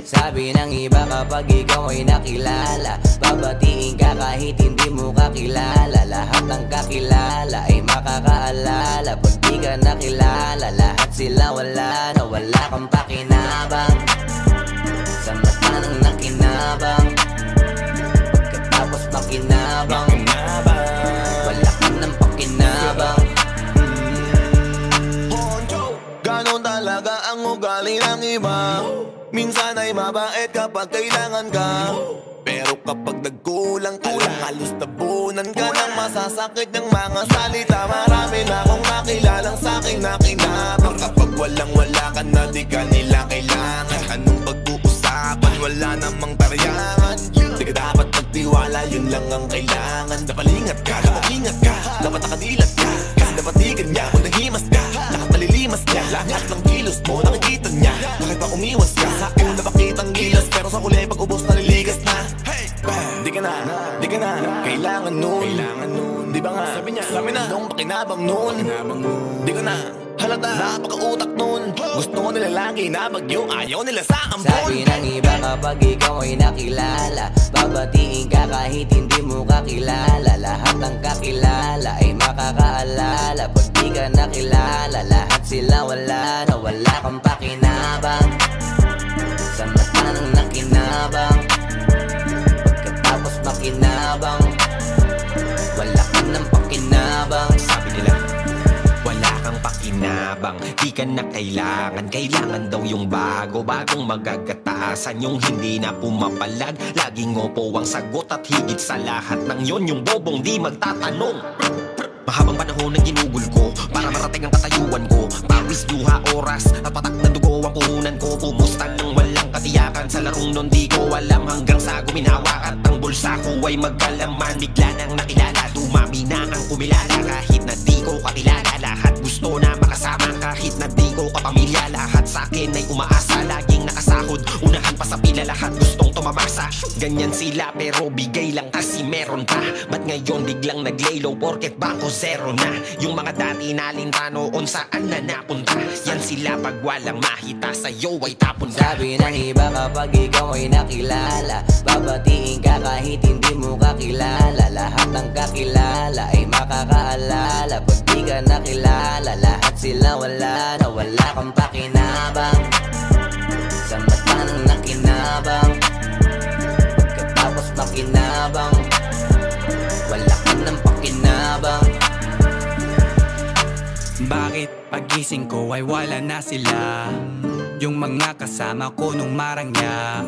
Sabi ng iba kapag ikaw ay nakilala, babatiin ka kahit hindi mo kakilala. Lahat ng kakilala ay makakaalala. Pag di ka nakilala, lahat sila wala na wala kang pakinabang. Sa mata ng nakinabang, pagkatapos makinabang, wala ka ng pakinabang. Ganon talaga ang ugali ng iba. Minsan ay mabait kapag kailangan ka, pero kapag nagkulang ka lang, halos tabunan ka ng masasakit ng mga salita. Marami na akong nakilalang sa'king nakinabang. Kapag walang-wala ka na, di ka nila kailangan. Anong pag-uusapan, wala namang tariyangan. Di ka dapat magtiwala, yun lang ang kailangan. Dapat ingat ka, dapat ingat ka, dapat nakadilat ka. Kasi dapat di ganyan, kung nahimas ka, nakamalilimas niya. Lahat ng kilos mo, nakikita niya. Bakit ba umiwas ka? Sa una bakitang gilas, pero sa huli pag ubos naliligas na. Di ka na, di ka na kailangan nun. Di ba nga, sabi na nung pakinabang nun. Di ka na halata, napaka-utak nun. Gusto nila lagi na bagyo, ayaw nila sa ampon. Sabi ng iba kapag ikaw ay nakilala, babatiin ka kahit hindi mo kakilala. Lahat ng kakilala ay makakaalala. Pag di ka nakilala, lahat sila wala na wala kang pakinabang. Sa mata ng nakinabang, pagkatapos makinabang, wala ka ng pakinabang. Sabi nila, wala kang pakinabang, di ka na kailangan. Kailangan daw yung bago, bagong magagatasan, yung hindi na pumapalag. Laging opo ang sagot at higit sa lahat ng yon, yung bobong di magtatanong. Mahabang panahon ang ginugol ko para marating ang katayuan ko. Pawis, luha, oras at patak na dugo ang puhunan ko. Pumusta nang walang katiyakan sa larong nun di ko alam. Hanggang sa guminhawa at ang bulsa ko ay magkalaman. Bigla nang nakilala, dumami na ang kumilala. Kahit na di ko kakilala, lahat gusto na makasama. Kahit na di ko kapamilya, lahat sa akin ay umaasa. Laging nakasahod, unahan pa sa pila, lahat gustong tumamasa. Ganyan sila pero bigay lang kasi meron pa. Ba't ngayon biglang nag-lay low porket bangko zero na? Yung mga dati nalinta noon saan na napunta? Yan sila pag walang mahita sa'yo ay tapon ka. Sabi ng iba kapag ikaw ay nakilala, babatiin ka kahit hindi mo kakilala. Lahat ng kakilala ay makakaalala. Pag di ka nakilala, lahat sila wala na wala kang pakinabang. Sa mata ng nakinabang, pagkatapos makinabang, wala ka ng pakinabang. Bakit pagising ko ay wala na sila? Yung mga kasama ko nung marangya.